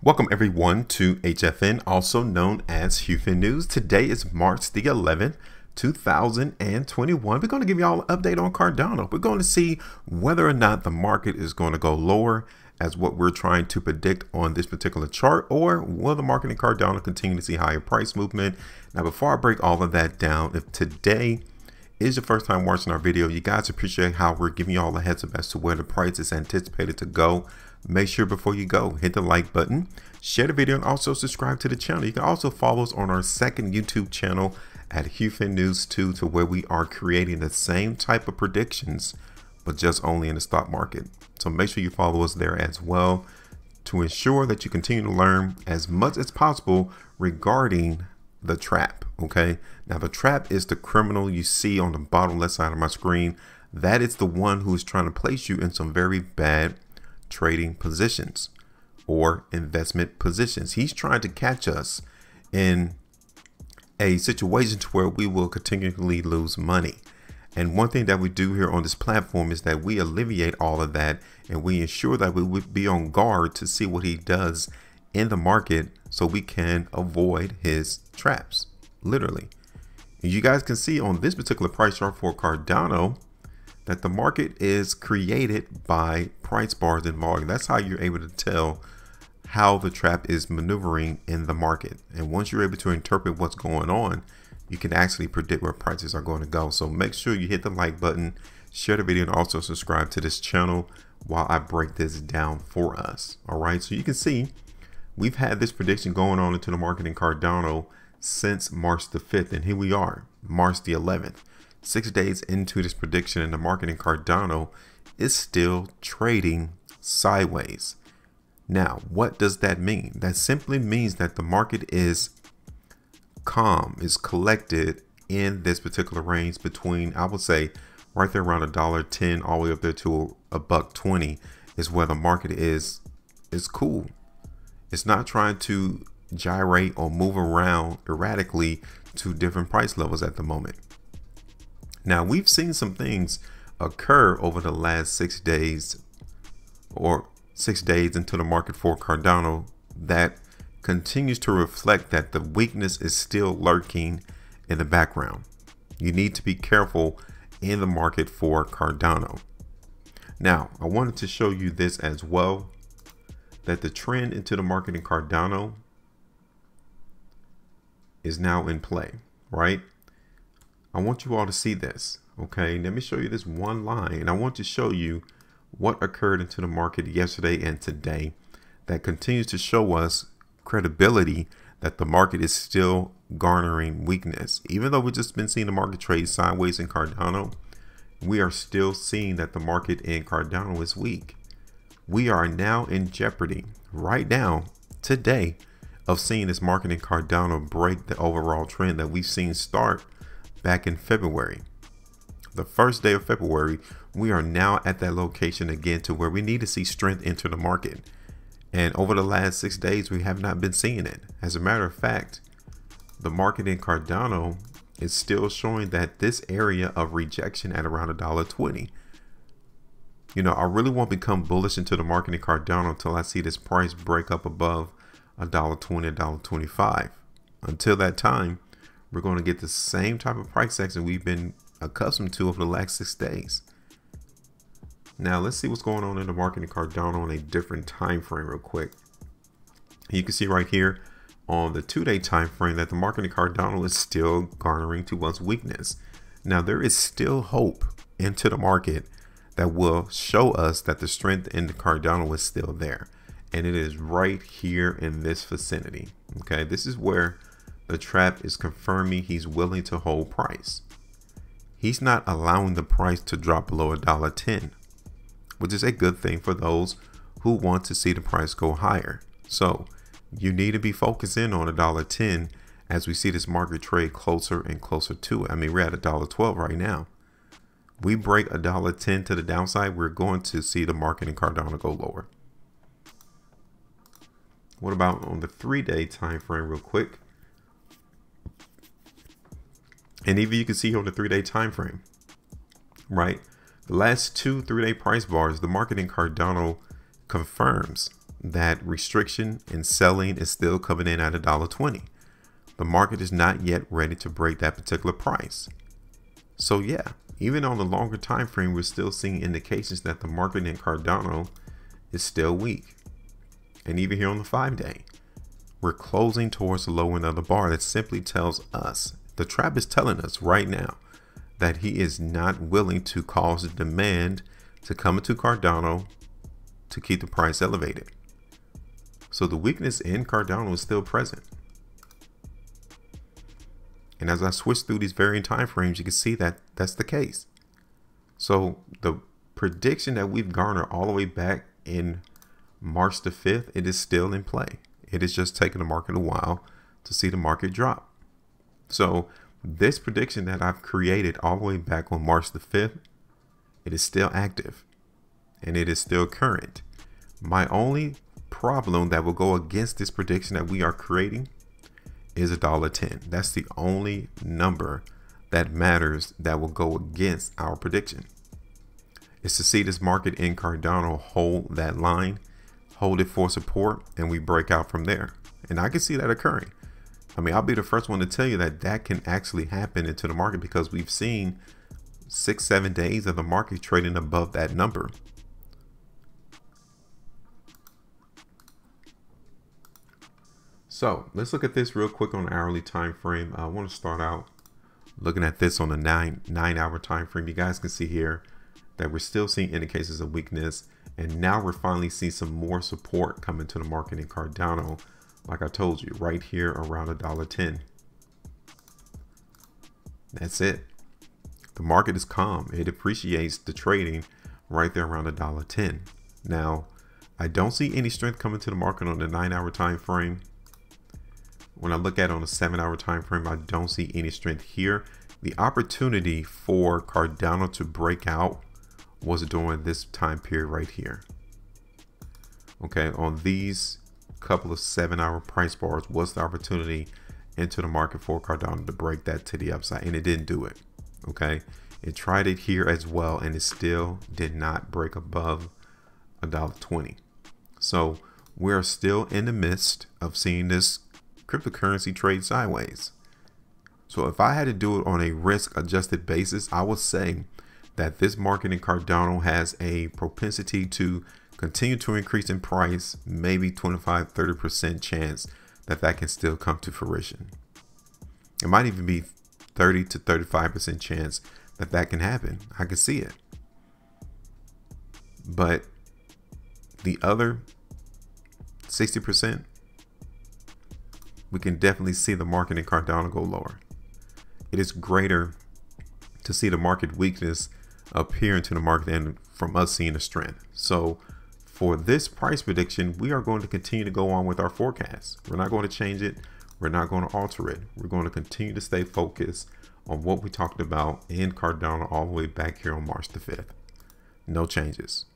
Welcome everyone to HueFin, also known as HueFin News. Today is March the 11th, 2021. We're going to give you all an update on Cardano. We're going to see whether or not the market is going to go lower as what we're trying to predict on this particular chart, or will the market in Cardano continue to see higher price movement. Now, before I break all of that down, if today is your first time watching our video, you guys appreciate how we're giving you all a heads up as to where the price is anticipated to go. Make sure before you go, hit the like button, share the video, and also subscribe to the channel. You can also follow us on our second YouTube channel at HueFin News 2, to where we are creating the same type of predictions, but just only in the stock market. So make sure you follow us there as well to ensure that you continue to learn as much as possible regarding the trap. Okay, now the trap is the criminal you see on the bottom left side of my screen. That is the one who is trying to place you in some very bad trading positions or investment positions. He's trying to catch us in a situation to where we will continually lose money. And one thing that we do here on this platform is that we alleviate all of that, and we ensure that we would be on guard to see what he does in the market so we can avoid his traps, literally. And you guys can see on this particular price chart for Cardano that the market is created by price bars and volume. That's how you're able to tell how the trap is maneuvering in the market. And once you're able to interpret what's going on, you can actually predict where prices are going to go. So make sure you hit the like button, share the video, and also subscribe to this channel while I break this down for us. All right, so you can see we've had this prediction going on into the market in Cardano since March the 5th, and here we are, March the 11th. 6 days into this prediction, and the market in Cardano is still trading sideways. Now, what does that mean? That simply means that the market is calm, is collected in this particular range between, I would say, right there around $1.10 all the way up there to $1.20 is where the market is cool. It's not trying to gyrate or move around erratically to different price levels at the moment. Now, we've seen some things occur over the last 6 days, or 6 days into the market for Cardano, that continues to reflect that the weakness is still lurking in the background. You need to be careful in the market for Cardano. Now, I wanted to show you this as well, that the trend into the market in Cardano is now in play, right? I want you all to see this. Okay, let me show you this one line, and I want to show you what occurred into the market yesterday and today that continues to show us credibility that the market is still garnering weakness. Even though we've just been seeing the market trade sideways in Cardano, we are still seeing that the market in Cardano is weak. We are now in jeopardy right now, today, of seeing this market in Cardano break the overall trend that we've seen start back in February. The first day of February, we are now at that location again to where we need to see strength enter the market. And over the last 6 days, we have not been seeing it. As a matter of fact, the market in Cardano is still showing that this area of rejection at around $1.20. You know, I really won't become bullish into the market in Cardano until I see this price break up above $1.20, $1.25. Until that time, we're going to get the same type of price action we've been accustomed to over the last 6 days. Now, let's see what's going on in the market in Cardano on a different time frame real quick. You can see right here on the 2-day time frame that the market in Cardano is still garnering to us weakness. Now, there is still hope into the market that will show us that the strength in the Cardano is still there, and it is right here in this vicinity. Okay, this is where the trap is confirming he's willing to hold price. He's not allowing the price to drop below $1.10, which is a good thing for those who want to see the price go higher. So you need to be focused in on $1.10 as we see this market trade closer and closer to it. I mean, we're at $1.12 right now. We break $1.10 to the downside, we're going to see the market in Cardano go lower. What about on the 3-day time frame real quick? And even you can see here on the 3-day time frame, right? The last 2 3-day price bars, the market in Cardano confirms that restriction in selling is still coming in at $1.20. The market is not yet ready to break that particular price. So yeah, even on the longer time frame, we're still seeing indications that the market in Cardano is still weak. And even here on the 5-day, we're closing towards the low end of the bar. That simply tells us, the trap is telling us right now that he is not willing to cause the demand to come into Cardano to keep the price elevated. So the weakness in Cardano is still present. And as I switch through these varying time frames, you can see that that's the case. So the prediction that we've garnered all the way back in March the 5th, it is still in play. It is just taking the market a while to see the market drop. So this prediction that I've created all the way back on March the 5th, it is still active and it is still current. My only problem that will go against this prediction that we are creating is $1.10. That's the only number that matters that will go against our prediction. It's to see this market in Cardano hold that line, hold it for support, and we break out from there. And I can see that occurring. I mean, I'll be the first one to tell you that that can actually happen into the market, because we've seen 6-7 days of the market trading above that number. So let's look at this real quick on an hourly time frame. I want to start out looking at this on a 9-hour time frame. You guys can see here that we're still seeing indications of weakness, and now we're finally seeing some more support coming to the market in Cardano. Like I told you, right here around $1.10. That's it. The market is calm. It appreciates the trading right there around $1.10. Now, I don't see any strength coming to the market on the 9-hour time frame. When I look at it on a 7-hour time frame, I don't see any strength here. The opportunity for Cardano to break out was during this time period right here. Okay, on these couple of 7-hour price bars was the opportunity into the market for Cardano to break that to the upside, and it didn't do it. Okay, it tried it here as well, and it still did not break above $1.20. So we're still in the midst of seeing this cryptocurrency trade sideways. So if I had to do it on a risk adjusted basis, I would say that this market in Cardano has a propensity to continue to increase in price, maybe 25-30% chance that that can still come to fruition. It might even be 30 to 35% chance that that can happen. I can see it. But the other 60%, we can definitely see the market in Cardano go lower. It is greater to see the market weakness appear into the market than from us seeing the strength. So for this price prediction, we are going to continue to go on with our forecast. We're not going to change it. We're not going to alter it. We're going to continue to stay focused on what we talked about in Cardano all the way back here on March the 5th. No changes.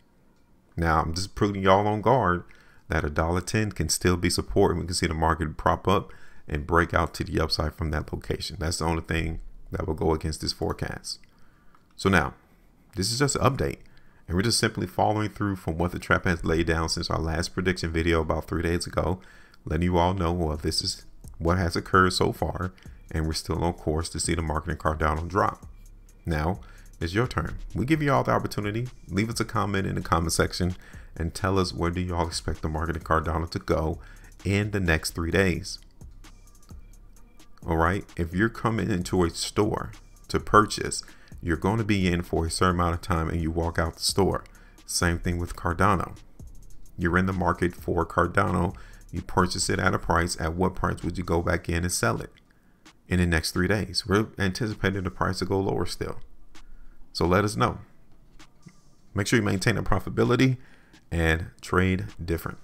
Now, I'm just putting y'all on guard that $1.10 can still be supported. We can see the market prop up and break out to the upside from that location. That's the only thing that will go against this forecast. So now, this is just an update, and we're just simply following through from what the trap has laid down since our last prediction video about 3 days ago, letting you all know, well, this is what has occurred so far, and we're still on course to see the market in Cardano drop. Now, it's your turn. We give you all the opportunity. Leave us a comment in the comment section and tell us where do y'all expect the market in Cardano to go in the next 3 days. All right, if you're coming into a store to purchase, you're going to be in for a certain amount of time and you walk out the store. Same thing with Cardano. You're in the market for Cardano, you purchase it at a price. At what price would you go back in and sell it in the next 3 days? We're anticipating the price to go lower still. So let us know. Make sure you maintain a profitability and trade different.